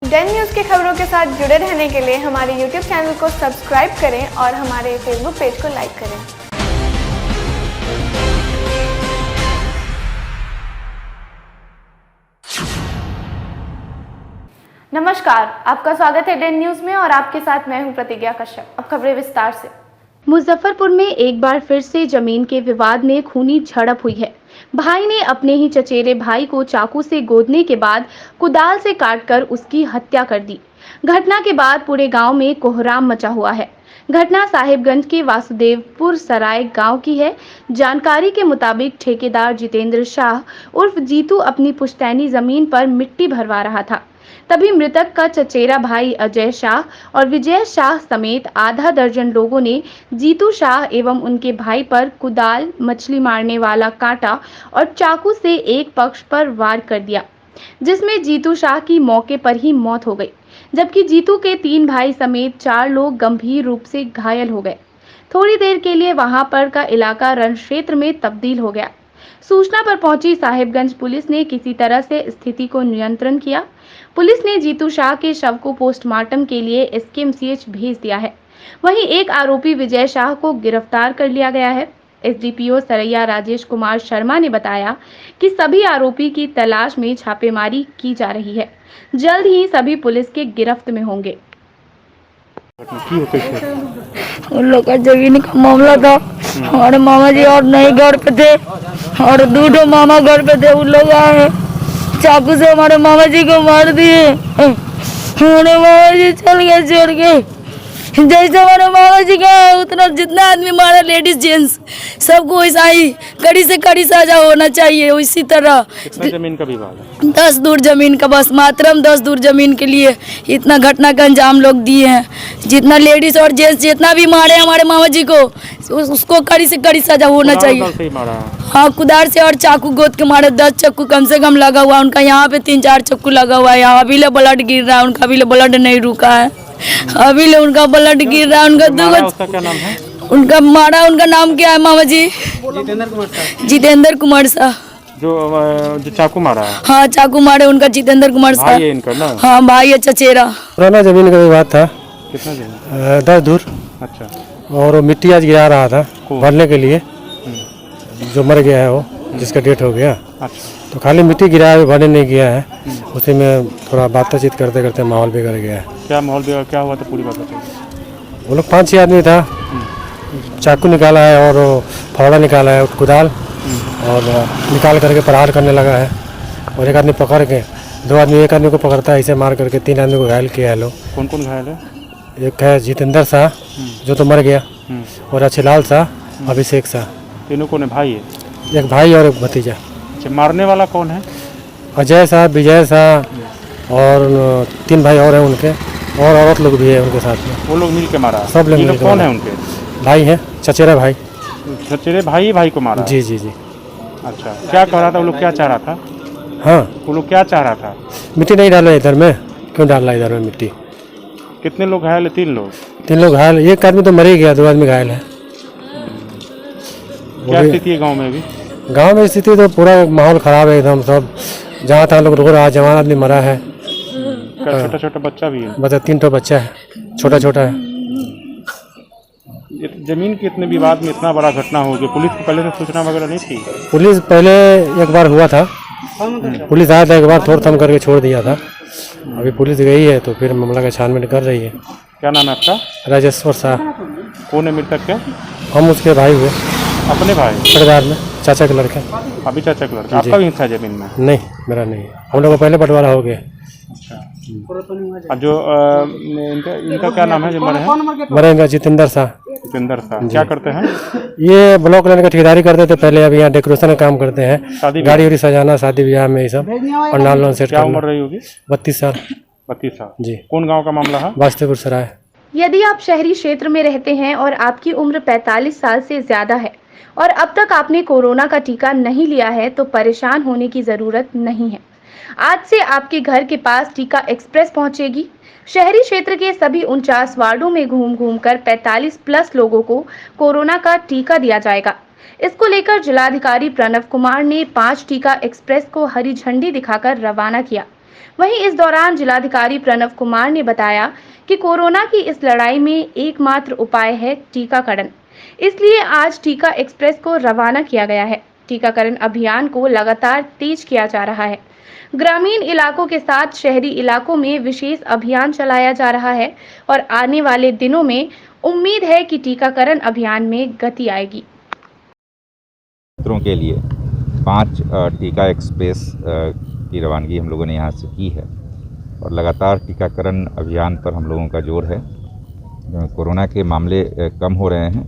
Dane news की खबरों के साथ जुड़े रहने के लिए हमारे YouTube चैनल को सब्सक्राइब करें और हमारे Facebook पेज को लाइक करें। नमस्कार, आपका स्वागत है डेन न्यूज़ में और आपके साथ मैं हूं प्रतिज्ञा कश्यप। अब खबरें विस्तार से। मुजफ्फरपुर में एक बार फिर से जमीन के विवाद में खूनी झड़प हुई है। भाई ने अपने ही चचेरे भाई को चाकू से गोदने के बाद कुदाल से काटकर उसकी हत्या कर दी। घटना के बाद पूरे गांव में कोहराम मचा हुआ है। घटना साहिबगंज के वासुदेवपुर सराय गांव की है। जानकारी के मुताबिक ठेकेदार जितेंद्र शाह उर्फ जीतू अपनी पुश्तैनी जमीन पर मिट्टी भरवा रहा था। तभी मृतक का चचेरा भाई अजय शाह और विजय शाह समेत आधा दर्जन लोगों ने जीतू शाह एवं उनके भाई पर कुदाल, मछली मारने वाला कांटा और चाकू से एक पक्ष पर वार कर दिया, जिसमें जीतू शाह की मौके पर ही मौत हो गई, जबकि जीतू के 3 भाई समेत 4 लोग गंभीर रूप से घायल हो गए। थोड़ी देर के लिए वहां पर का इलाका रण क्षेत्र में तब्दील हो गया। सूचना पर पहुंची साहिबगंज पुलिस ने किसी तरह से स्थिति को नियंत्रण किया। पुलिस ने जीतू शाह के शव को पोस्टमार्टम के लिए एसकेएमसीएच भेज दिया है। वहीं एक आरोपी विजय शाह को गिरफ्तार कर लिया गया है। एसडीपीओ सरैया राजेश कुमार शर्मा ने बताया कि सभी आरोपी की तलाश में छापेमारी की जा रही है। जल्द ही सभी पुलिस के गिरफ्त में होंगे। उन लोग का जमीन का मामला था। हमारे मामा जी और नहीं घर पे थे और 2 मामा घर पे थे। उन लोग आए चाकू से हमारे मामा जी को मार दिए। हमारे मामा जी चल गए छोड़ के। जैसे हमारे मामा जी का उतना जितना आदमी मारा लेडीज जेंट्स सबको वैसा ही कड़ी से कड़ी सजा होना चाहिए। उसी तरह जमीन का विवाद है? 10 दूर जमीन का, बस मात्रम 10 दूर जमीन के लिए इतना घटना का अंजाम लोग दिए हैं। जितना लेडीज और जेंट्स जितना भी मारे हमारे मामा जी को उसको कड़ी से कड़ी सजा होना चाहिए। हाँ, कुदार से और चाकू गोद के मारे। 10 चाकू कम से कम लगा हुआ उनका। यहाँ पे 3-4 चाकू लगा हुआ है। यहाँ अभी ले ब्लड गिर रहा है उनका, अभी ले ब्लड नहीं रुका है। अभी ले उनका ब्लड गिर रहा है। उनका उसका क्या नाम है? उनका मारा, उनका नाम क्या है मामा जी? जितेंद्र कुमार शाह। जो चाकू मारा है? हाँ, चाकू मारे उनका जितेंद्र कुमार शाह। भाई है इनका ना? हाँ, भाई है चचेरा। पुराना जमीन का विवाद था। कितना जमीन? 10 दूर। अच्छा। और वो मिट्टी आज गिरा रहा था भरने के लिए। जो मर गया है वो, जिसका डेट हो गया। अच्छा। तो खाली मिट्टी गिरा है, भरने नहीं गया है। उसी में थोड़ा बातचीत करते करते माहौल बिगड़ गया है। क्या माहौल बिगड़ा, क्या हुआ था पूरी बात बताइए। वो लोग 5-6 आदमी था। चाकू निकाला है और फावड़ा निकाला है, कुदाल, और निकाल करके प्रहार करने लगा है। और एक आदमी पकड़ के, 2 आदमी, एक आदमी को पकड़ता है, ऐसे मार करके 3 आदमी को घायल किया है लोग। कौन कौन घायल है? एक है जितेंद्र शाह जो तो मर गया, और अच्छेलाल शाह, अभिषेक शाह। तीनों कौन है? भाई है? एक भाई और एक भतीजा। अच्छा, मारने वाला कौन है? अजय शाह, विजय शाह और 3 भाई और हैं उनके, और औरत लोग भी है उनके साथ में। वो लोग मिल के मारा? सब लोग मिल के कौन मारा। है उनके? भाई हैं, चचेरा भाई। चचेरे भाई को मारा? जी जी जी। अच्छा, क्या कह रहा था वो लोग, क्या चाह रहा था? हाँ, वो लोग क्या चाह रहा था? मिट्टी नहीं डालो इधर में। क्यों डाल रहा है इधर में मिट्टी? कितने लोग घायल है? 3 लोग। 3 लोग घायल, एक आदमी तो मर ही गया, 2 आदमी घायल है। क्या स्थिति है गाँव में अभी? गाँव में स्थिति तो पूरा माहौल खराब है एकदम। सब जहाँ तहाँ लोग रो रहा है। जवान आदमी मरा है। छोटा छोटा बच्चा भी है? बता 3 तो बच्चा है, छोटा छोटा है। जमीन के इतने विवाद में इतना बड़ा घटना हो गया, पुलिस को पहले से सूचना वगैरह नहीं थी? पुलिस पहले एक बार हुआ था, पुलिस आया था एक बार, थोड़ थम करके छोड़ दिया था। अभी पुलिस गई है तो फिर मामला का छानबीन कर रही है। क्या नाम है आपका? राजेश्वर शाह। कौन है मृतक के? हम उसके भाई हुए। अपने भाई? परिवार में चाचा के लड़के। अभी चाचा के लड़का? आपका भी था जमीन में? नहीं, मेरा नहीं है। हम लोग को पहले बंटवारा हो गया। अच्छा। और जो इनका क्या नाम है जो मरे हैं? मरे इनका जितेंद्र शाह। जितेंद्र शाह क्या करते हैं? ये ब्लॉक लाइन का ठेकेदारी करते थे पहले। अब यहाँ डेकोरेशन का काम करते हैं, गाड़ी उड़ी सजाना, शादी ब्याह में ये सब, पंडाल सेट। क्या उम्र रही होगी? 32 साल। 32 साल जी। कौन गाँव का मामला है? वासुदेवपुर सराय। यदि आप शहरी क्षेत्र में रहते हैं और आपकी उम्र 45 साल से ज्यादा है और अब तक आपने कोरोना का टीका नहीं लिया है तो परेशान होने की जरूरत नहीं है। आज से आपके घर के पास टीका एक्सप्रेस पहुंचेगी। शहरी क्षेत्र के सभी 49 वार्डों में घूम घूम कर 45+ लोगों को कोरोना का टीका दिया जाएगा। इसको लेकर जिलाधिकारी प्रणव कुमार ने 5 टीका एक्सप्रेस को हरी झंडी दिखाकर रवाना किया। वहीं इस दौरान जिलाधिकारी प्रणव कुमार ने बताया कि कोरोना की इस लड़ाई में एकमात्र उपाय है टीकाकरण। इसलिए आज टीका एक्सप्रेस को रवाना किया गया है। टीकाकरण अभियान को लगातार तेज किया जा रहा है। ग्रामीण इलाकों के साथ शहरी इलाकों में विशेष अभियान चलाया जा रहा है और आने वाले दिनों में उम्मीद है कि टीकाकरण अभियान में गति आएगी। क्षेत्रों के लिए 5 टीका एक्सप्रेस की रवानगी हम लोगों ने यहाँ से की है और लगातार टीकाकरण अभियान पर हम लोगों का जोर है। कोरोना के मामले कम हो रहे हैं,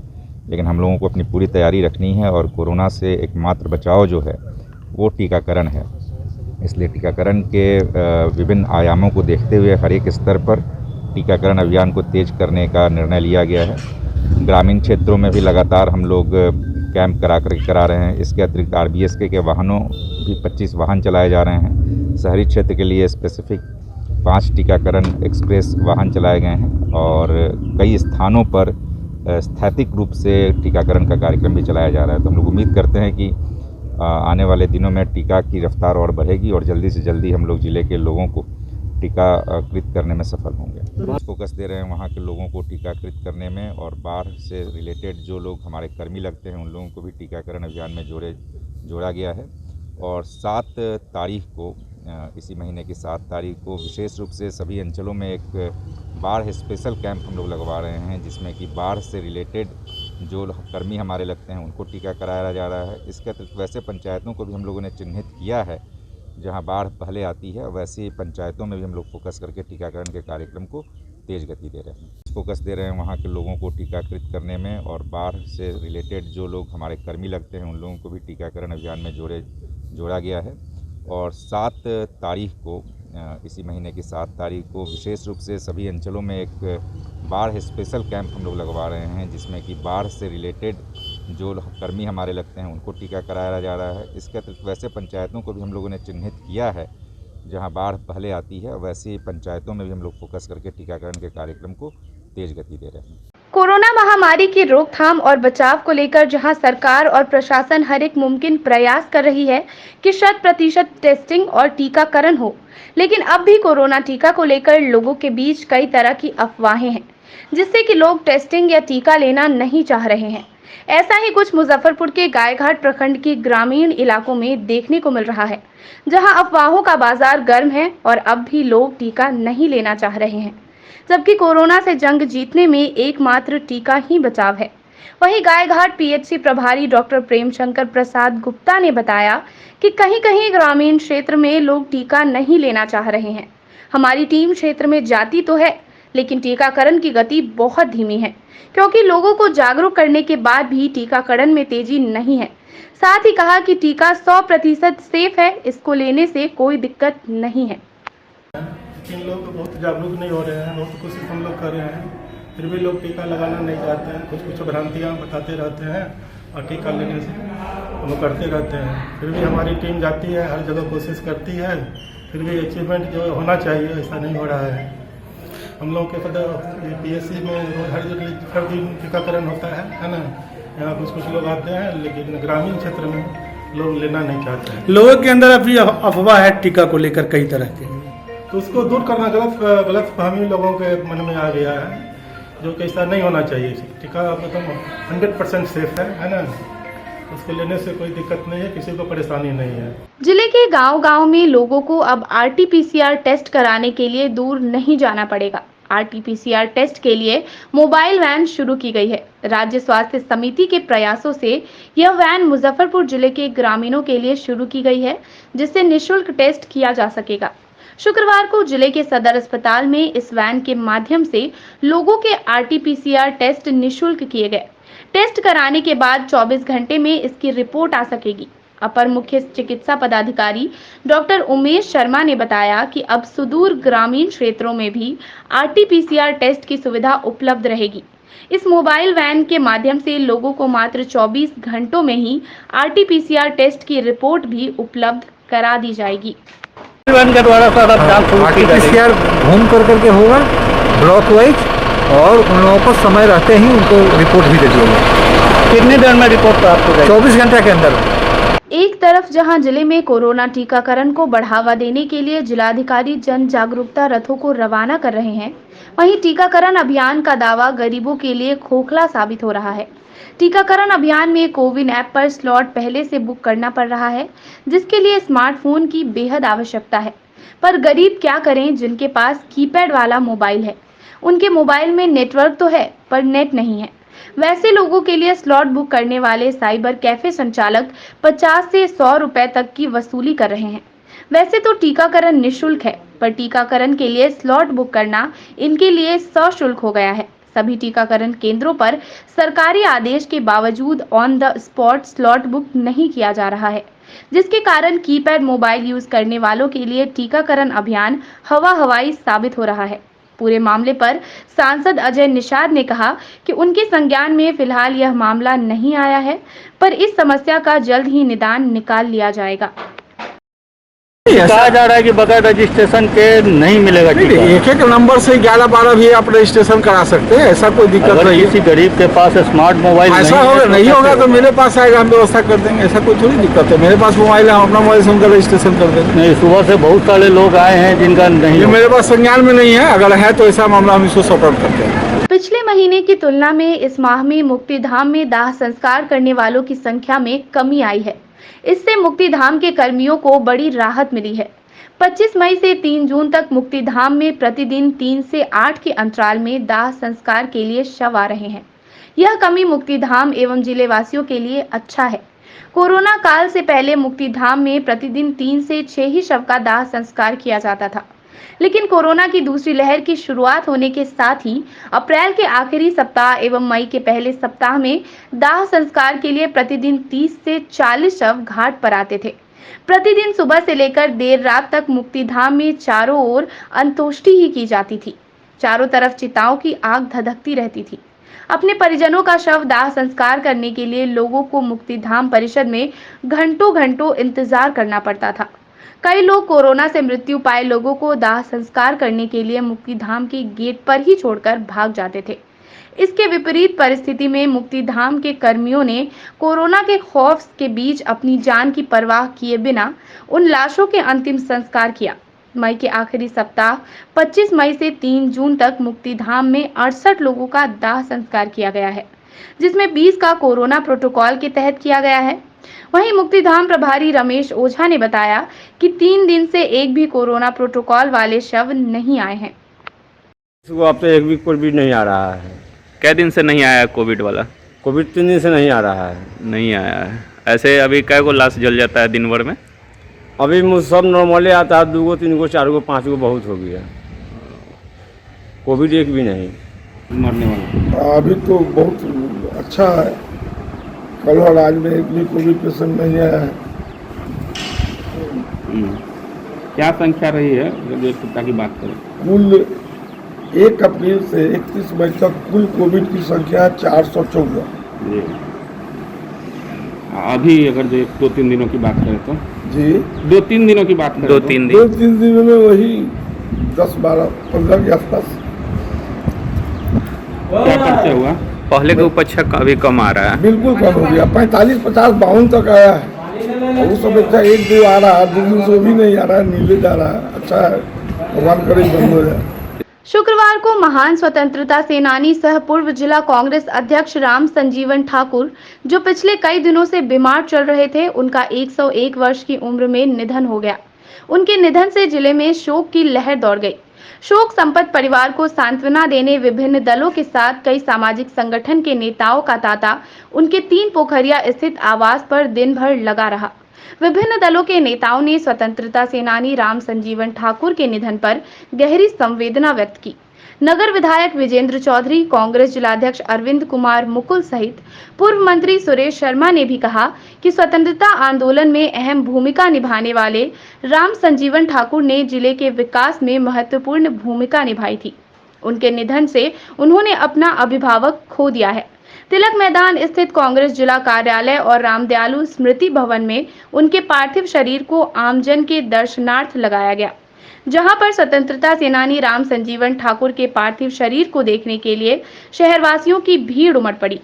लेकिन हम लोगों को अपनी पूरी तैयारी रखनी है और कोरोना से एकमात्र बचाव जो है वो टीकाकरण है। इसलिए टीकाकरण के विभिन्न आयामों को देखते हुए हर एक स्तर पर टीकाकरण अभियान को तेज करने का निर्णय लिया गया है। ग्रामीण क्षेत्रों में भी लगातार हम लोग कैंप करा रहे हैं। इसके अतिरिक्त RBSK के वाहनों भी 25 वाहन चलाए जा रहे हैं। शहरी क्षेत्र के लिए स्पेसिफिक 5 टीकाकरण एक्सप्रेस वाहन चलाए गए हैं और कई स्थानों पर स्थैतिक रूप से टीकाकरण का कार्यक्रम भी चलाया जा रहा है। तो हम लोग उम्मीद करते हैं कि आने वाले दिनों में टीका की रफ्तार और बढ़ेगी और जल्दी से जल्दी हम लोग ज़िले के लोगों को टीकाकृत करने में सफल होंगे। फोकस दे रहे हैं वहाँ के लोगों को टीकाकृत करने में और बाढ़ से रिलेटेड जो लोग हमारे कर्मी लगते हैं उन लोगों को भी टीकाकरण अभियान में जोड़ा गया है। और 7 तारीख को, इसी महीने की 7 तारीख को विशेष रूप से सभी अंचलों में एक बाढ़ स्पेशल कैंप हम लोग लगवा रहे हैं, जिसमें कि बाढ़ से रिलेटेड जो कर्मी हमारे लगते हैं उनको टीका कराया जा रहा है। इसके अतिरिक्त वैसे पंचायतों को भी हम लोगों ने चिन्हित किया है जहां बाढ़ पहले आती है, वैसे पंचायतों में भी हम लोग फोकस करके टीकाकरण के कार्यक्रम को तेज गति दे रहे हैं। फोकस दे रहे हैं वहाँ के लोगों को टीकाकृत करने में और बाढ़ से रिलेटेड जो लोग हमारे कर्मी लगते हैं उन लोगों को भी टीकाकरण अभियान में जोड़ा गया है। और 7 तारीख को, इसी महीने की 7 तारीख को विशेष रूप से सभी अंचलों में एक बाढ़ स्पेशल कैंप हम लोग लगवा रहे हैं, जिसमें कि बाढ़ से रिलेटेड जो कर्मी हमारे लगते हैं उनको टीका कराया जा रहा है। इसके अतिरिक्त वैसे पंचायतों को भी हम लोगों ने चिन्हित किया है जहां बाढ़ पहले आती है, वैसे पंचायतों में भी हम लोग फोकस करके टीकाकरण के कार्यक्रम को तेज गति दे रहे हैं। कोरोना महामारी की रोकथाम और बचाव को लेकर जहां सरकार और प्रशासन हर एक मुमकिन प्रयास कर रही है कि 100% टेस्टिंग और टीकाकरण हो, लेकिन अब भी कोरोना टीका को लेकर लोगों के बीच कई तरह की अफवाहें हैं, जिससे कि लोग टेस्टिंग या टीका लेना नहीं चाह रहे हैं। ऐसा ही कुछ मुजफ्फरपुर के गायघाट प्रखंड के ग्रामीण इलाकों में देखने को मिल रहा है, जहां अफवाहों का बाजार गर्म है और अब भी लोग टीका नहीं लेना चाह रहे हैं, जबकि कोरोना से जंग जीतने में एकमात्र टीका ही बचाव है। वहीं गायघाट PHC प्रभारी डॉक्टर प्रेमशंकर प्रसाद गुप्ता ने बताया कि कहीं-कहीं ग्रामीण क्षेत्र में लोग टीका नहीं लेना चाह रहे हैं। हमारी टीम क्षेत्र में जाती तो है, लेकिन टीकाकरण की गति बहुत धीमी है, क्योंकि लोगों को जागरूक करने के बाद भी टीकाकरण में तेजी नहीं है। साथ ही कहा कि टीका 100% सेफ है, इसको लेने से कोई दिक्कत नहीं है। लेकिन लोग बहुत जागरूक नहीं हो रहे हैं, बहुत कोशिश हम लोग कर रहे हैं, फिर भी लोग टीका लगाना नहीं चाहते हैं। कुछ भ्रांतियाँ बताते रहते हैं और टीका लेने से वो करते रहते हैं। फिर भी हमारी टीम जाती है, हर जगह कोशिश करती है, फिर भी अचीवमेंट जो होना चाहिए ऐसा नहीं हो रहा है। हम लोग के PHC में हर दिन टीकाकरण होता है ना। यहाँ कुछ लोग आते हैं, लेकिन ग्रामीण क्षेत्र में लोग लेना नहीं चाहते हैं। लोगों के अंदर अभी अफवाह है टीका को लेकर कई तरह के, तो उसको दूर करना, गलत फहमी लोगों के मन में आ गया है, जो कि ऐसा नहीं होना चाहिए। टीका एकदम 100% सेफ है ना। उसको लेने से कोई दिक्कत नहीं है, किसी को परेशानी नहीं है। जिले के गांव-गांव में लोगों को अब RT-PCR टेस्ट कराने के लिए दूर नहीं जाना पड़ेगा। RT-PCR टेस्ट के लिए मोबाइल वैन शुरू की गई है। राज्य स्वास्थ्य समिति के प्रयासों से यह वैन मुजफ्फरपुर जिले के ग्रामीणों के लिए शुरू की गई है, जिससे निःशुल्क टेस्ट किया जा सकेगा। शुक्रवार को जिले के सदर अस्पताल में इस वैन के माध्यम से लोगों के RT-PCR टेस्ट निःशुल्क किए गए। टेस्ट कराने के बाद 24 घंटे में इसकी रिपोर्ट आ सकेगी। अपर मुख्य चिकित्सा पदाधिकारी डॉक्टर उमेश शर्मा ने बताया कि अब सुदूर ग्रामीण क्षेत्रों में भी RT-PCR टेस्ट की सुविधा उपलब्ध रहेगी। इस मोबाइल वैन के माध्यम से लोगों को मात्र 24 घंटों में ही RT-PCR टेस्ट की रिपोर्ट भी उपलब्ध करा दी जाएगी। के द्वारा RT-PCR घूम करके होगा ब्लॉक वाइज, और उन लोगों को समय रहते ही उनको रिपोर्ट भी दे दिया जाएगा। कितने देर में रिपोर्ट प्राप्त हो जाएगी? 24 घंटे के अंदर। एक तरफ जहां जिले में कोरोना टीकाकरण को बढ़ावा देने के लिए जिलाधिकारी जन जागरूकता रथों को रवाना कर रहे हैं, वहीं टीकाकरण अभियान का दावा गरीबों के लिए खोखला साबित हो रहा है। टीकाकरण अभियान में कोविन ऐप पर स्लॉट पहले से बुक करना पड़ रहा है, जिसके लिए स्मार्टफोन की बेहद आवश्यकता है। पर गरीब क्या करें जिनके पास कीपैड वाला मोबाइल है। उनके मोबाइल में नेटवर्क तो है पर नेट नहीं है। वैसे लोगों के लिए स्लॉट बुक करने वाले साइबर कैफे संचालक 50 से 100 रुपए तक की वसूली कर रहे हैं। वैसे तो टीकाकरण निःशुल्क है, पर टीकाकरण के लिए स्लॉट बुक करना इनके लिए सशुल्क हो गया है। सभी टीकाकरण केंद्रों पर सरकारी आदेश के बावजूद on the spot slot book नहीं किया जा रहा है, जिसके कारण कीपैड मोबाइल यूज करने वालों के लिए टीकाकरण अभियान हवाई साबित हो रहा है। पूरे मामले पर सांसद अजय निषाद ने कहा कि उनके संज्ञान में फिलहाल यह मामला नहीं आया है, पर इस समस्या का जल्द ही निदान निकाल लिया जाएगा। कहा जा रहा है कि बगैर रजिस्ट्रेशन के नहीं मिलेगा टीका। एक एक नंबर से 11-12 भी आप रजिस्ट्रेशन करा सकते हैं, ऐसा कोई दिक्कत नहीं है। किसी गरीब के पास स्मार्ट मोबाइल ऐसा होगा नहीं होगा तो मेरे पास आएगा, हम व्यवस्था कर देंगे, ऐसा कोई थोड़ी दिक्कत है। मेरे पास मोबाइल है, हम अपना मोबाइल से उनका रजिस्ट्रेशन कर देंगे। नहीं, सुबह से बहुत सारे लोग आए हैं जिनका नहीं, ये मेरे पास संज्ञान में नहीं है। अगर है तो ऐसा मामला हम इसको सॉर्ट आउट करते हैं। पिछले महीने की तुलना में इस माह में मुक्तिधाम में दाह संस्कार करने वालों की संख्या में कमी आई है। इससे मुक्तिधाम के कर्मियों को बड़ी राहत मिली है। 25 मई से 3 जून तक मुक्तिधाम में प्रतिदिन 3 से 8 के अंतराल में दाह संस्कार के लिए शव आ रहे हैं। यह कमी मुक्तिधाम एवं जिले वासियों के लिए अच्छा है। कोरोना काल से पहले मुक्तिधाम में प्रतिदिन 3 से 6 ही शव का दाह संस्कार किया जाता था, लेकिन कोरोना की दूसरी लहर की शुरुआत होने के साथ ही अप्रैल के आखिरी सप्ताह एवं मई के पहले सप्ताह में दाह संस्कार के लिए प्रतिदिन 30 से 40 शव घाट पर आते थे। प्रतिदिन सुबह से लेकर देर रात तक मुक्तिधाम में चारों ओर अंतोष्टि ही की जाती थी। चारों तरफ चिताओं की आग धधकती रहती थी। अपने परिजनों का शव दाह संस्कार करने के लिए लोगों को मुक्तिधाम परिषद में घंटों घंटों इंतजार करना पड़ता था। कई लोग कोरोना से मृत्यु पाए लोगों को दाह संस्कार करने के लिए मुक्तिधाम के गेट पर ही छोड़कर भाग जाते थे। इसके विपरीत परिस्थिति में मुक्तिधाम के कर्मियों ने कोरोना के खौफ के बीच अपनी जान की परवाह किए बिना उन लाशों के अंतिम संस्कार किया। मई के आखिरी सप्ताह 25 मई से 3 जून तक मुक्तिधाम में 68 लोगों का दाह संस्कार किया गया है, जिसमें 20 का कोरोना प्रोटोकॉल के तहत किया गया है। वहीं मुक्तिधाम प्रभारी रमेश ओझा ने बताया कि 3 दिन से एक भी कोरोना प्रोटोकॉल वाले शव नहीं आए हैं। अब तो एक भी कोई भी नहीं आ रहा है। कै दिन से नहीं आया कोविड वाला? कोविड 3 दिन से नहीं आ रहा है। नहीं आया है। ऐसे अभी कै गो लाश जल जाता है दिन भर में? अभी सब नॉर्मली आता है, 2 गो 3 गो 4 गो 5 गो बहुत हो गया। कोविड एक भी नहीं मरने वाला। अभी तो बहुत अच्छा है। कल और आज में एक भी कोविड पेशेंट नहीं आया है। क्या संख्या रही है जो सप्ताह की बात करें? कुल 1 अप्रैल से 31 मई तक कुल कोविड की संख्या 414। अभी अगर 2-3 दिनों की बात करें तो जी 2-3 दिनों की बात करें 2-3 दिनों में वही 10-12-15 के आसपास। क्या परिचय हुआ? पहले के अपेक्षा अभी कम आ रहा है। बिल्कुल कम हो गया। 45-50-52 तक आया है। वो सब अच्छा 1-2 आ रहा है, 2 दिन से भी नहीं आ रहा है, नीले जा रहा है। अच्छा है, भगवान करे बंद हो जाए। शुक्रवार को महान स्वतंत्रता सेनानी सह पूर्व जिला कांग्रेस अध्यक्ष राम संजीवन ठाकुर, जो पिछले कई दिनों से बीमार चल रहे थे, उनका 101 वर्ष की उम्र में निधन हो गया। उनके निधन से जिले में शोक की लहर दौड़ गई। शोक संपन्न परिवार को सांत्वना देने विभिन्न दलों के साथ कई सामाजिक संगठन के नेताओं का तांता उनके 3 पोखरिया स्थित आवास पर दिन भर लगा रहा। विभिन्न दलों के नेताओं ने स्वतंत्रता सेनानी राम संजीवन ठाकुर के निधन पर गहरी संवेदना व्यक्त की। नगर विधायक विजेंद्र चौधरी, कांग्रेस जिलाध्यक्ष अरविंद कुमार मुकुल सहित पूर्व मंत्री सुरेश शर्मा ने भी कहा कि स्वतंत्रता आंदोलन में अहम भूमिका निभाने वाले राम संजीवन ठाकुर ने जिले के विकास में महत्वपूर्ण भूमिका निभाई थी। उनके निधन से उन्होंने अपना अभिभावक खो दिया है। तिलक मैदान स्थित कांग्रेस जिला कार्यालय और रामदयालु स्मृति भवन में उनके पार्थिव शरीर को आमजन के दर्शनार्थ लगाया गया, जहां पर स्वतंत्रता सेनानी राम संजीवन ठाकुर के पार्थिव शरीर को देखने के लिए शहरवासियों की भीड़ उमड़ पड़ी।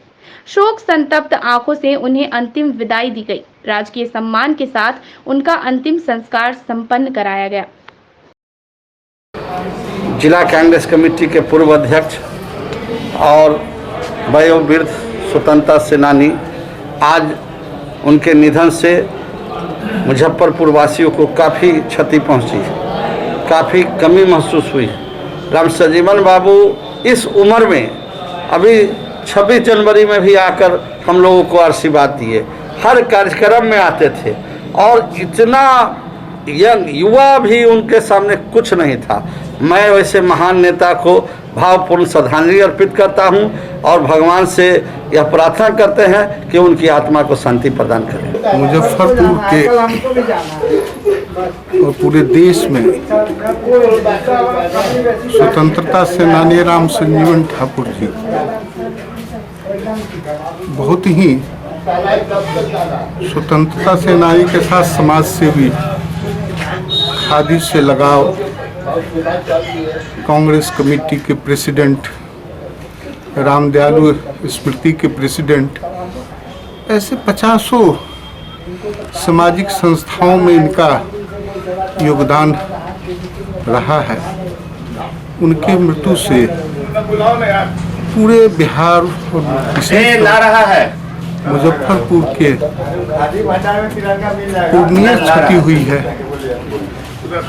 शोक संतप्त आंखों से उन्हें अंतिम विदाई दी गई। राजकीय सम्मान के साथ उनका अंतिम संस्कार संपन्न कराया गया। जिला कांग्रेस कमेटी के पूर्व अध्यक्ष और वयोवृद्ध स्वतंत्रता सेनानी, आज उनके निधन से मुजफ्फरपुर वासियों को काफ़ी क्षति पहुंची, काफ़ी कमी महसूस हुई। राम सजीवन बाबू इस उम्र में अभी 26 जनवरी में भी आकर हम लोगों को आशीर्वाद दिए, हर कार्यक्रम में आते थे और इतना यंग युवा भी उनके सामने कुछ नहीं था। मैं वैसे महान नेता को भावपूर्ण श्रद्धांजलि अर्पित करता हूं और भगवान से यह प्रार्थना करते हैं कि उनकी आत्मा को शांति प्रदान करें। मुजफ्फरपुर के और पूरे देश में स्वतंत्रता सेनानी राम संजीवन ठाकुर जी बहुत ही स्वतंत्रता सेनानी के साथ समाज सेवी, खादी से लगाव, कांग्रेस कमेटी के प्रेसिडेंट, रामदयालु स्मृति के प्रेसिडेंट, ऐसे 50 सामाजिक संस्थाओं में इनका योगदान रहा है। उनकी मृत्यु से पूरे बिहार और विशेष मुजफ्फरपुर के पूर्णिया क्षति हुई है।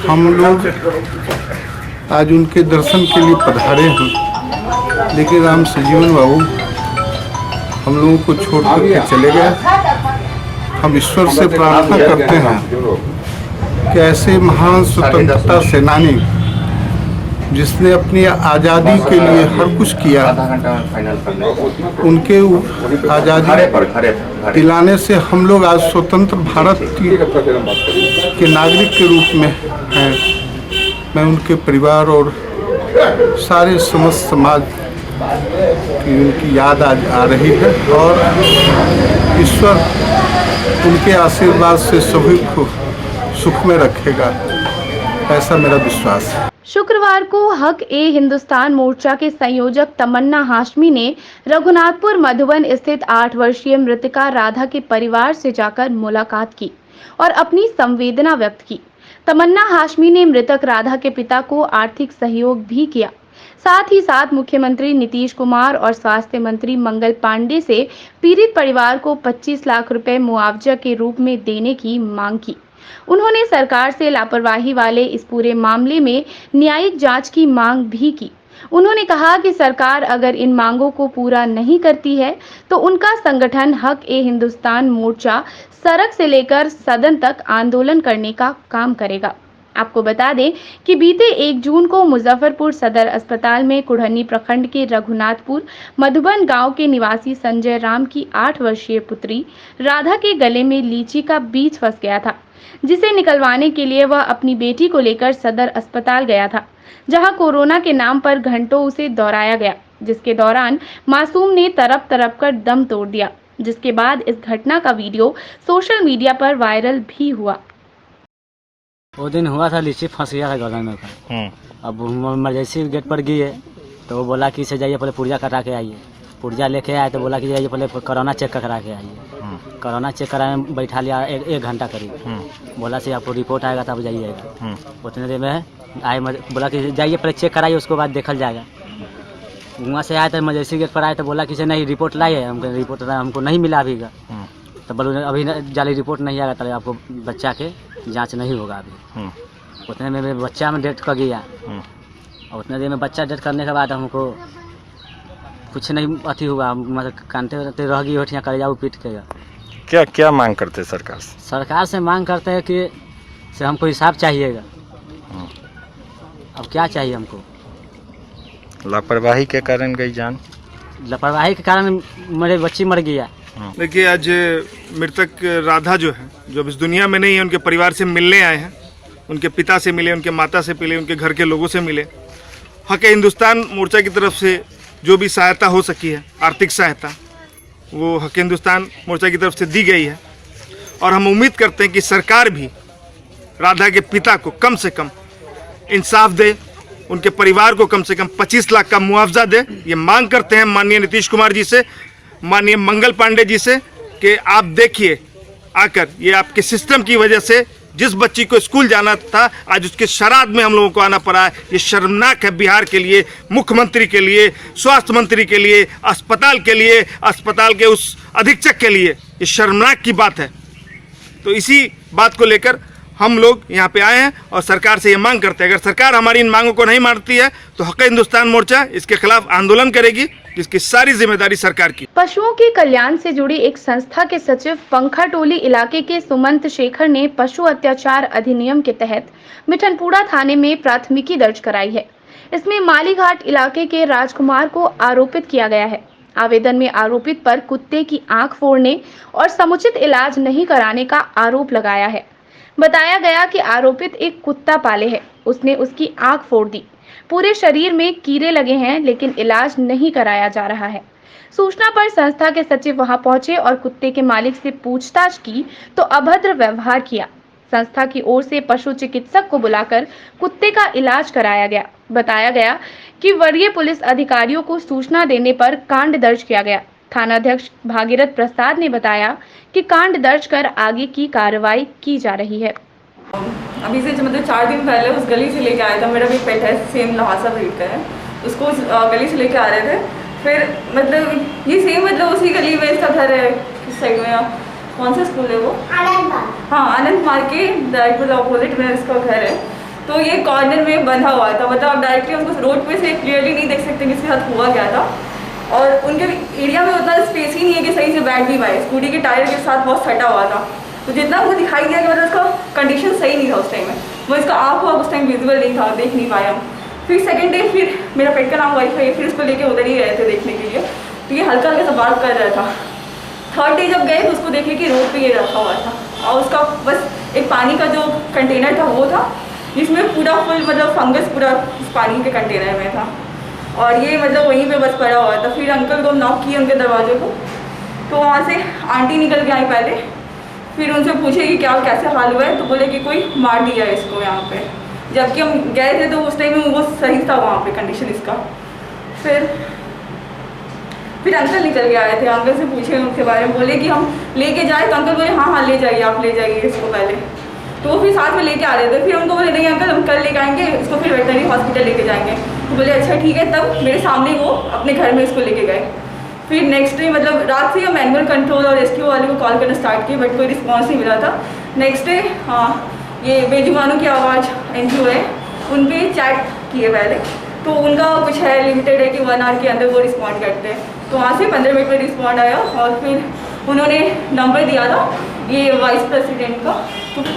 हम लोग आज उनके दर्शन के लिए पधारे हैं, लेकिन राम सजीवन बाबू हम लोगों को छोड़ करके चले गए। हम ईश्वर से प्रार्थना करते हैं कि ऐसे महान स्वतंत्रता सेनानी जिसने अपनी आज़ादी के लिए हर कुछ किया, उनके आज़ादी दिलाने से हम लोग आज स्वतंत्र भारत के नागरिक के रूप में हैं। मैं उनके परिवार और सारे समस्त समाज की उनकी याद आज आ रही है और ईश्वर उनके आशीर्वाद से सभी को सुख में रखेगा, ऐसा मेरा विश्वास है। शुक्रवार को हक ए हिंदुस्तान मोर्चा के संयोजक तमन्ना हाशमी ने रघुनाथपुर मधुबन स्थित 8 वर्षीय मृतका राधा के परिवार से जाकर मुलाकात की और अपनी संवेदना व्यक्त की। तमन्ना हाशमी ने मृतक राधा के पिता को आर्थिक सहयोग भी किया। साथ ही साथ मुख्यमंत्री नीतीश कुमार और स्वास्थ्य मंत्री मंगल पांडे से पीड़ित परिवार को 25 लाख रुपए मुआवजा के रूप में देने की मांग की। उन्होंने सरकार से लापरवाही वाले इस पूरे मामले में न्यायिक जांच की मांग भी की। उन्होंने कहा कि सरकार अगर इन मांगों को पूरा नहीं करती है तो उनका संगठन हक ए हिंदुस्तान मोर्चा सड़क से लेकर सदन तक आंदोलन करने का काम करेगा। आपको बता दें कि बीते 1 जून को मुजफ्फरपुर सदर अस्पताल में कुढ़नी प्रखंड के रघुनाथपुर मधुबन गांव के निवासी संजय राम की 8 वर्षीय पुत्री राधा के गले में लीची का बीज फंस गया था, जिसे निकलवाने के लिए वह अपनी बेटी को लेकर सदर अस्पताल गया था, जहां कोरोना के नाम पर घंटों उसे दौड़ाया गया, जिसके दौरान मासूम ने तड़प तड़प कर दम तोड़ दिया, जिसके बाद इस घटना का वीडियो सोशल मीडिया पर वायरल भी हुआ। वो दिन हुआ था, लीची फंस गया था गले में। अब इमरजेंसी गेट पर गए तो वो बोला कि इसे जाइए पहले पुर्जा कटा के आइए। पुर्जा लेके आए तो बोला कि जाइए पहले कोरोना चेक करा के आइए। कोरोना चेक कराने में बैठा लिया 1 घंटा करीब। बोला से आपको रिपोर्ट आएगा तब जाइएगा। उतने देर में आए, बोला कि जाइए पहले चेक कराइए, उसके बाद देखल जाएगा। वहाँ से आए तो इमरजेंसी गेट पर आए तो बोला कि नहीं रिपोर्ट लाइए। हमको रिपोर्ट हमको नहीं मिला अभी का। तो बोलो अभी जाली रिपोर्ट नहीं आएगा तो आपको बच्चा के जांच नहीं होगा अभी। उतने में मेरे बच्चा में डेथ कर गया और उतने देर में बच्चा डेथ करने के बाद हमको कुछ नहीं अथी हुआ, मतलब कानते रहते रह गई होठियाँ कर जाओ पीट के। क्या क्या मांग करते हैं सरकार से? सरकार से मांग करते हैं कि से हमको हिसाब चाहिएगा। अब क्या चाहिए हमको? लापरवाही के कारण गई जान, लापरवाही के कारण मेरे बच्ची मर गया। देखिए, आज मृतक राधा जो है, जो अब इस दुनिया में नहीं है, उनके परिवार से मिलने आए हैं। उनके पिता से मिले, उनके माता से मिले, उनके घर के लोगों से मिले। हक ए हिंदुस्तान मोर्चा की तरफ से जो भी सहायता हो सकी है, आर्थिक सहायता, वो हक ए हिंदुस्तान मोर्चा की तरफ से दी गई है। और हम उम्मीद करते हैं कि सरकार भी राधा के पिता को कम से कम इंसाफ दे, उनके परिवार को कम से कम 25 लाख का मुआवजा दे। ये मांग करते हैं माननीय नीतीश कुमार जी से, माननीय मंगल पांडे जी से कि आप देखिए आकर ये आपके सिस्टम की वजह से जिस बच्ची को स्कूल जाना था आज उसके श्राद्ध में हम लोगों को आना पड़ा है। ये शर्मनाक है बिहार के लिए, मुख्यमंत्री के लिए, स्वास्थ्य मंत्री के लिए, अस्पताल के लिए, अस्पताल के उस अधीक्षक के लिए ये शर्मनाक की बात है। तो इसी बात को लेकर हम लोग यहाँ पे आए हैं और सरकार से ये मांग करते हैं, अगर सरकार हमारी इन मांगों को नहीं मानती है तो हक़ हिंदुस्तान मोर्चा इसके खिलाफ आंदोलन करेगी, जिसकी सारी जिम्मेदारी सरकार की। पशुओं के कल्याण से जुड़ी एक संस्था के सचिव पंखाटोली इलाके के सुमंत शेखर ने पशु अत्याचार अधिनियम के तहत मिठनपुरा थाने में प्राथमिकी दर्ज कराई है। इसमें मालीघाट इलाके के राजकुमार को आरोपित किया गया है। आवेदन में आरोपित पर कुत्ते की आंख फोड़ने और समुचित इलाज नहीं कराने का आरोप लगाया है। बताया गया कि आरोपित एक कुत्ता पाले है, उसने उसकी आंख फोड़ दी। पूरे शरीर में कीड़े लगे हैं लेकिन इलाज नहीं कराया जा रहा है। सूचना पर संस्था के सचिव वहां पहुंचे और कुत्ते के मालिक से पूछताछ की तो अभद्र व्यवहार किया। संस्था की ओर से पशु चिकित्सक को बुलाकर कुत्ते का इलाज कराया गया। बताया गया कि वरीय पुलिस अधिकारियों को सूचना देने पर कांड दर्ज किया गया। थानाध्यक्ष भागीरथ प्रसाद ने बताया कि कांड दर्ज कर आगे की कार्रवाई की जा रही है। अभी से मतलब 4 दिन पहले उस गली से लेके आया था, मेरा भी पेट है, सेम लहासा ब्रीड का है, उसको उस गली से लेके आ रहे थे। फिर मतलब ये सेम मतलब उसी गली में इसका घर है, किस साइड में, कौन सा स्कूल है वो, हाँ आनंद मार्ग के डायरेक्ट अपोजिट में इसका घर है। तो ये कॉर्नर में बंधा हुआ था, मतलब आप डायरेक्टली उसको रोड पे से क्लियरली नहीं देख सकते किसके साथ हुआ क्या था। और उनके एरिया में उतना स्पेस ही नहीं है कि सही से बैठ भी पाए, स्कूटी के टायर के साथ बहुत सटा हुआ था। तो जितना वो दिखाई दिया कि मतलब उसका कंडीशन सही नहीं था उस टाइम में, वो इसका आँख हुआ उस टाइम विजिबल नहीं था, देख नहीं पाया हम। फिर सेकंड डे फिर मेरा पेट का नाम वाइफ है, फिर उसको लेके उधर ही गए थे देखने के लिए, तो ये हल्का हल्का सा बात कर रहा था। थर्ड डे जब गए तो उसको देखे कि रोड पे ये रखा हुआ था और उसका बस एक पानी का जो कंटेनर था वो था, जिसमें पूरा फुल मतलब फंगस पूरा उस पानी के कंटेनर में था और ये मतलब वहीं पे बस पड़ा हुआ था। फिर अंकल को नॉक किए उनके दरवाजे को, तो वहाँ से आंटी निकल के आई पहले। फिर उनसे पूछे कि क्या कैसे हाल हुआ है, तो बोले कि कोई मार दिया है इसको यहाँ पे। जबकि हम गए थे तो उस टाइम में वो सही था वहाँ पे कंडीशन इसका। फिर अंकल निकल के आए थे, अंकल से पूछे उनके बारे में, बोले कि हम लेके जाए, तो अंकल बोले हाँ ले जाइए, आप ले जाइए इसको पहले। तो वो फिर साथ में लेके आ रहे थे। फिर उनको बोले नहीं अंकल हम कल लेके आएंगे इसको, फिर वेटनरी हॉस्पिटल लेके जाएंगे। तो बोले अच्छा ठीक है। तब मेरे सामने वो अपने घर में इसको लेके गए। फिर नेक्स्ट डे मतलब रात से हम मैनुअल कंट्रोल और रेस्क्यू वाले को कॉल करना स्टार्ट किए, बट कोई रिस्पॉन्स नहीं मिला था। नेक्स्ट डे ये बेजुबानों की आवाज़ NGO है, उन पर चैट किए पहले, तो उनका कुछ है लिमिटेड है कि 1 आवर के अंदर वो रिस्पॉन्ड करते हैं। तो वहाँ से 15 मिनट में रिस्पॉन्ड आया और फिर उन्होंने नंबर दिया था ये वाइस प्रेसिडेंट का,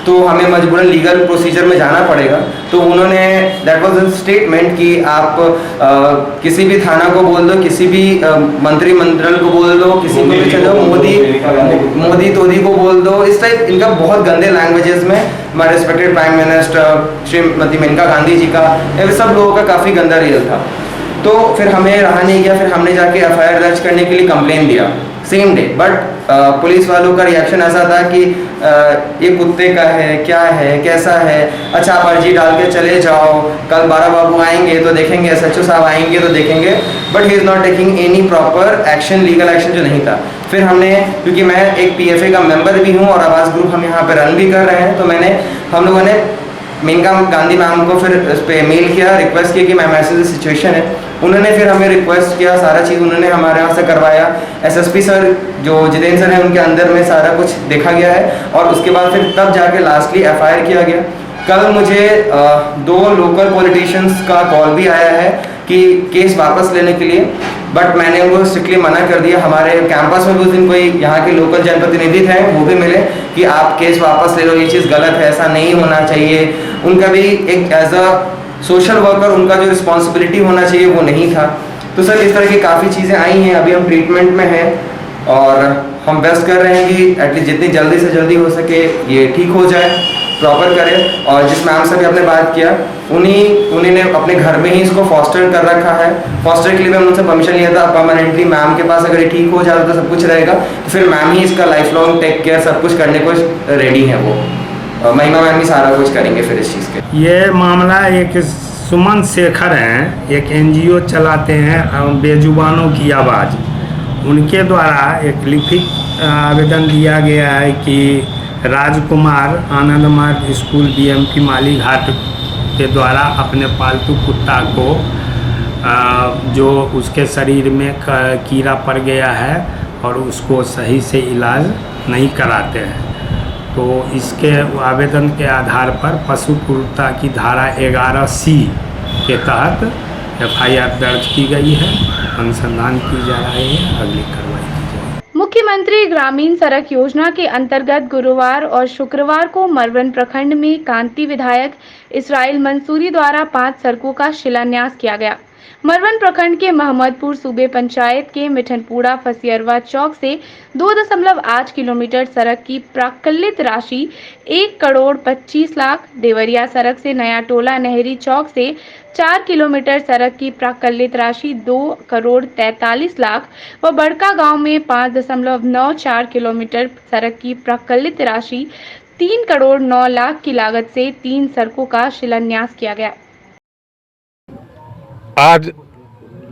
तो हमें मजबूरन लीगल प्रोसीजर में जाना पड़ेगा। तो उन्होंने दैट वाज अ स्टेटमेंट कि आप किसी भी थाना को बोल दो, किसी भी मंत्रिमंडल को बोल दो, किसी को भी चलो, मोदी तोदी को बोल दो, इस टाइप इनका बहुत गंदे लैंग्वेजेस में हमारे respected prime minister Shrimati Maneka Gandhi ji का, ये सब लोगों का काफ़ी गंदा रियल था। तो फिर हमें रहा नहीं गया, फिर हमने जाके FIR दर्ज करने के लिए कंप्लेन दिया सेम डे। बट पुलिस वालों का रिएक्शन ऐसा था कि ये कुत्ते का है, क्या है, कैसा है, अच्छा आप अर्जी डाल के चले जाओ, कल 12 बाबू आएंगे तो देखेंगे, SHO साहब आएंगे तो देखेंगे, but he is not taking any proper action, legal action जो नहीं था। फिर हमने, क्योंकि मैं एक PFA का मेंबर भी हूँ और आवाज़ ग्रुप हम यहाँ पर रन भी कर रहे हैं, तो हम लोगों ने मेनका गांधी मैम को फिर इस पर मेल किया, रिक्वेस्ट की कि मैम ऐसी सिचुएशन है। उन्होंने फिर हमें रिक्वेस्ट किया, सारा चीज़ उन्होंने हमारे यहाँ से करवाया। SSP सर जो जितेंद्र सर है उनके अंदर में सारा कुछ देखा गया है और उसके बाद फिर तब जाके लास्टली FIR किया गया। कल मुझे 2 लोकल पॉलिटिशियंस का कॉल भी आया है कि केस वापस लेने के लिए, बट मैंने उनको स्ट्रिक्टली मना कर दिया। हमारे कैंपस में भी उस दिन कोई यहाँ के लोकल जनप्रतिनिधि थे, वो भी मिले कि आप केस वापस ले लो, ये चीज़ गलत है, ऐसा नहीं होना चाहिए। उनका भी एक एज अ सोशल वर्कर उनका जो रिस्पॉन्सिबिलिटी होना चाहिए वो नहीं था। तो सर इस तरह की काफ़ी चीज़ें आई हैं, अभी हम ट्रीटमेंट में हैं और हम बेस्ट कर रहे हैं कि एटलीस्ट जितनी जल्दी से जल्दी हो सके ये ठीक हो जाए, प्रॉपर करें। और जिस मैम से भी आपने बात किया उन्होंने अपने घर में ही इसको फॉस्टर कर रखा है। फॉस्टर के लिए भी हम उनसे परमिशन लिया था परमानेंटली, मैम के पास अगर ये ठीक हो जाता तो सब कुछ रहेगा, तो फिर मैम ही इसका लाइफ लॉन्ग टेक केयर सब कुछ करने को रेडी है। वो महिमा मैम ही सारा कुछ करेंगे फिर इस चीज़ के। ये मामला एक सुमन शेखर हैं, एक NGO चलाते हैं बेजुबानों की आवाज़, उनके द्वारा एक लिखित आवेदन दिया गया है कि राजकुमार आनंद मार्ग स्कूल बीएमपी माली घाट के द्वारा अपने पालतू कुत्ता को जो उसके शरीर में कीड़ा पड़ गया है और उसको सही से इलाज नहीं कराते हैं, तो इसके आवेदन के आधार पर पशु क्रूरता की धारा 11C के तहत FIR दर्ज की गई है। अनुसंधान की जा रही है, अगली कार्रवाई की जाएगी। मुख्यमंत्री ग्रामीण सड़क योजना के अंतर्गत गुरुवार और शुक्रवार को मरवन प्रखंड में कांटी विधायक इसराइल मंसूरी द्वारा 5 सड़कों का शिलान्यास किया गया। मरवन प्रखंड के मोहम्मदपुर सूबे पंचायत के मिठनपुरा फसियरवा चौक से 2.8 किलोमीटर सड़क की प्राक्कलित राशि 1 करोड़ 25 लाख, देवरिया सड़क से नया टोला नहरी चौक से 4 किलोमीटर सड़क की प्राक्कलित राशि 2 करोड़ 43 लाख व बड़का गांव में 5.94 किलोमीटर सड़क की प्राक्कलित राशि 3 करोड़ 9 लाख की लागत से 3 सड़कों का शिलान्यास किया गया। आज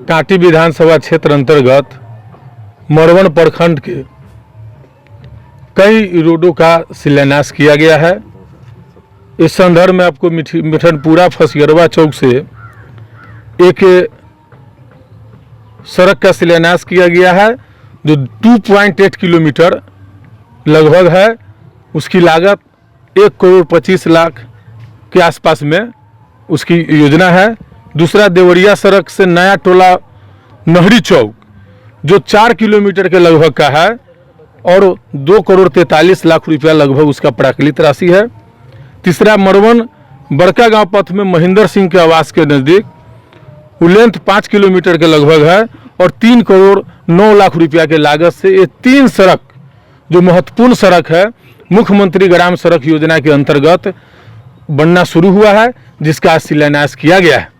कांटी विधानसभा क्षेत्र अंतर्गत मरवन प्रखंड के कई रोडों का शिलान्यास किया गया है। इस संदर्भ में आपको मिठनपुरा फसियरवा चौक से एक सड़क का शिलान्यास किया गया है जो 2.8 किलोमीटर लगभग है। उसकी लागत 1 करोड़ 25 लाख के आसपास में उसकी योजना है। दूसरा देवरिया सड़क से नया टोला नहरी चौक जो 4 किलोमीटर के लगभग का है और 2 करोड़ 43 लाख रुपया लगभग उसका प्राक्कलित राशि है। तीसरा मरवन बड़का गांव पथ में महेंद्र सिंह के आवास के नज़दीक वो लेंथ 5 किलोमीटर के लगभग है और 3 करोड़ 9 लाख रुपया के लागत से ये 3 सड़क जो महत्वपूर्ण सड़क है मुख्यमंत्री ग्राम सड़क योजना के अंतर्गत बनना शुरू हुआ है, जिसका शिलान्यास किया गया है।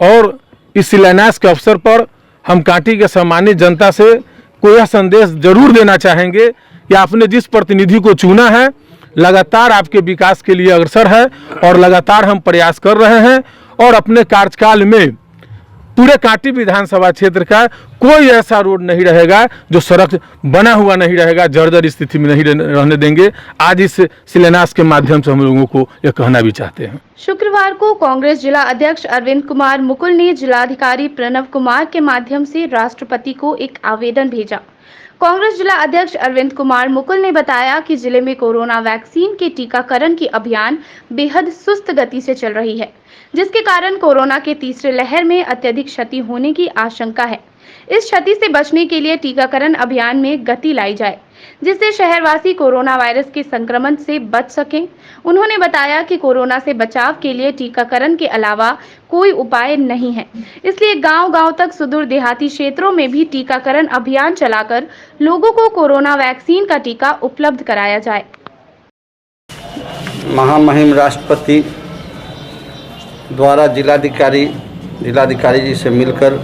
और इस शिलान्यास के अवसर पर हम कांटी के सामान्य जनता से कोई यह संदेश जरूर देना चाहेंगे कि आपने जिस प्रतिनिधि को चुना है लगातार आपके विकास के लिए अग्रसर है और लगातार हम प्रयास कर रहे हैं और अपने कार्यकाल में पूरे कांटी विधानसभा क्षेत्र का कोई ऐसा रोड नहीं रहेगा जो सड़क बना हुआ नहीं रहेगा, जर्जर स्थिति में नहीं रहने देंगे। आज इस शिलान्यास के माध्यम से हम लोगों को यह कहना भी चाहते हैं। शुक्रवार को कांग्रेस जिला अध्यक्ष अरविंद कुमार मुकुल ने जिलाधिकारी प्रणव कुमार के माध्यम से राष्ट्रपति को एक आवेदन भेजा। कांग्रेस जिला अध्यक्ष अरविंद कुमार मुकुल ने बताया कि जिले में कोरोना वैक्सीन के टीकाकरण की अभियान बेहद सुस्त गति से चल रही है, जिसके कारण कोरोना के तीसरे लहर में अत्यधिक क्षति होने की आशंका है। इस क्षति से बचने के लिए टीकाकरण अभियान में गति लाई जाए, जिससे शहरवासी कोरोना वायरस के संक्रमण से बच सकें। उन्होंने बताया कि कोरोना से बचाव के लिए टीकाकरण के अलावा कोई उपाय नहीं है, इसलिए गांव-गांव तक सुदूर देहाती क्षेत्रों में भी टीकाकरण अभियान चलाकर लोगों को कोरोना वैक्सीन का टीका उपलब्ध कराया जाए। महामहिम राष्ट्रपति द्वारा जिलाधिकारी जी से मिलकर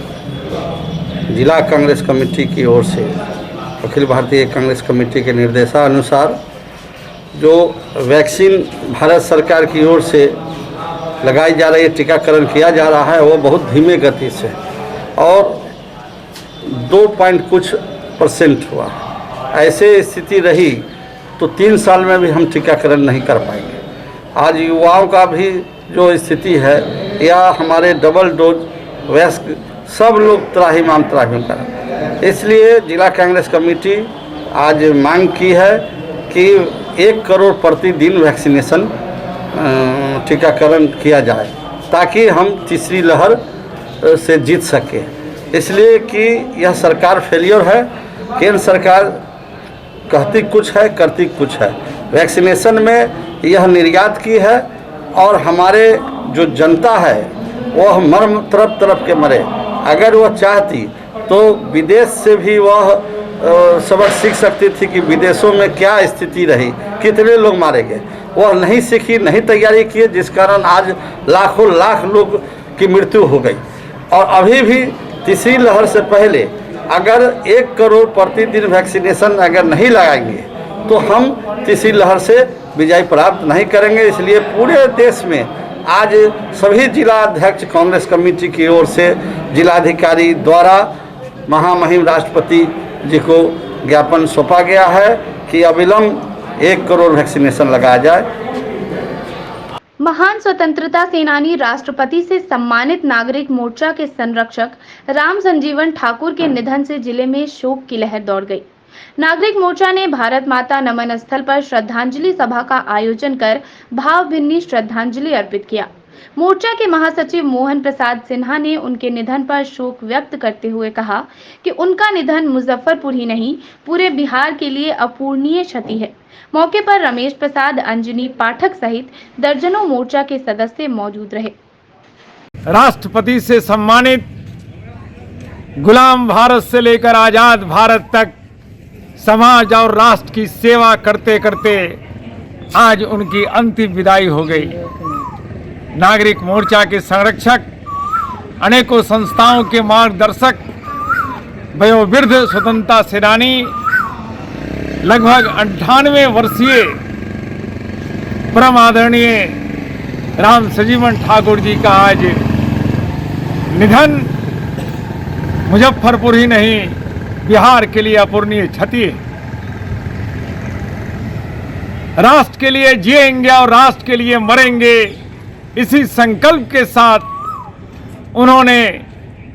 जिला कांग्रेस कमेटी की ओर से अखिल भारतीय कांग्रेस कमेटी के निर्देशानुसार जो वैक्सीन भारत सरकार की ओर से लगाई जा रही है, टीकाकरण किया जा रहा है, वो बहुत धीमे गति से और 2% हुआ। ऐसे स्थिति रही तो 3 साल में भी हम टीकाकरण नहीं कर पाएंगे। आज युवाओं का भी जो स्थिति है या हमारे डबल डोज वयस्क सब लोग त्राहिमाम कर, इसलिए जिला कांग्रेस कमेटी आज मांग की है कि 1 करोड़ प्रतिदिन वैक्सीनेशन टीकाकरण किया जाए ताकि हम तीसरी लहर से जीत सके। इसलिए कि यह सरकार फेलियर है, केंद्र सरकार कहती कुछ है करती कुछ है। वैक्सीनेशन में यह निर्यात की है और हमारे जो जनता है वह मर्म तरफ के मरे। अगर वह चाहती तो विदेश से भी वह सबक सीख सकती थी कि विदेशों में क्या स्थिति रही, कितने लोग मारे गए। वह नहीं सीखी, नहीं तैयारी की, जिस कारण आज लाखों लाख लोग की मृत्यु हो गई। और अभी भी तीसरी लहर से पहले अगर 1 करोड़ प्रतिदिन वैक्सीनेशन अगर नहीं लगाएंगे तो हम तीसरी लहर से विजय प्राप्त नहीं करेंगे। इसलिए पूरे देश में आज सभी जिला अध्यक्ष कांग्रेस कमेटी की ओर से जिलाधिकारी द्वारा महामहिम राष्ट्रपति जी को ज्ञापन सौंपा गया है कि अविलंब 1 करोड़ वैक्सीनेशन लगाया जाए। महान स्वतंत्रता सेनानी राष्ट्रपति से सम्मानित नागरिक मोर्चा के संरक्षक राम संजीवन ठाकुर के निधन से जिले में शोक की लहर दौड़ गई। नागरिक मोर्चा ने भारत माता नमन स्थल पर श्रद्धांजलि सभा का आयोजन कर भावभीनी श्रद्धांजलि अर्पित किया। मोर्चा के महासचिव मोहन प्रसाद सिन्हा ने उनके निधन पर शोक व्यक्त करते हुए कहा कि उनका निधन मुजफ्फरपुर ही नहीं पूरे बिहार के लिए अपूरणीय क्षति है। मौके पर रमेश प्रसाद, अंजनी पाठक सहित दर्जनों मोर्चा के सदस्य मौजूद रहे। राष्ट्रपति से सम्मानित गुलाम भारत से लेकर आजाद भारत तक समाज और राष्ट्र की सेवा करते करते आज उनकी अंतिम विदाई हो गई। नागरिक मोर्चा के संरक्षक, अनेकों संस्थाओं के मार्गदर्शक, वयोवृद्ध स्वतंत्रता सेनानी, लगभग 98 वर्षीय परम आदरणीय राम संजीवन ठाकुर जी का आज निधन मुजफ्फरपुर ही नहीं बिहार के लिए अपूरणीय क्षति है। राष्ट्र के लिए जिएंगे और राष्ट्र के लिए मरेंगे, इसी संकल्प के साथ उन्होंने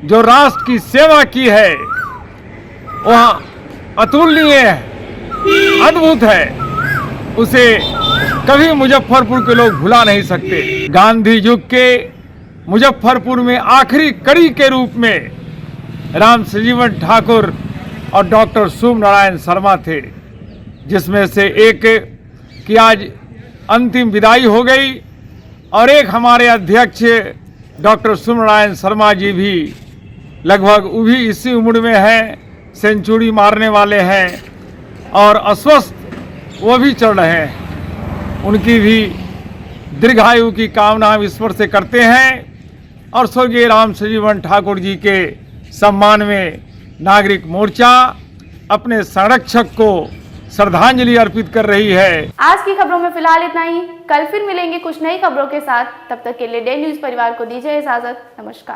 जो राष्ट्र की सेवा की है वह अतुलनीय है, अद्भुत है। उसे कभी मुजफ्फरपुर के लोग भुला नहीं सकते। गांधी युग के मुजफ्फरपुर में आखिरी कड़ी के रूप में राम संजीवन ठाकुर और डॉक्टर शुभ नारायण शर्मा थे, जिसमें से एक की आज अंतिम विदाई हो गई और एक हमारे अध्यक्ष डॉक्टर शुभ नारायण शर्मा जी भी लगभग वो भी इसी उम्र में हैं, सेंचुरी मारने वाले हैं और अस्वस्थ वो भी चल रहे हैं। उनकी भी दीर्घायु की कामना हम ईश्वर से करते हैं और स्वर्गीय राम संजीवन ठाकुर जी के सम्मान में नागरिक मोर्चा अपने संरक्षक को श्रद्धांजलि अर्पित कर रही है। आज की खबरों में फिलहाल इतना ही। कल फिर मिलेंगे कुछ नई खबरों के साथ। तब तक के लिए डे न्यूज़ परिवार को दीजिए इजाजत। नमस्कार।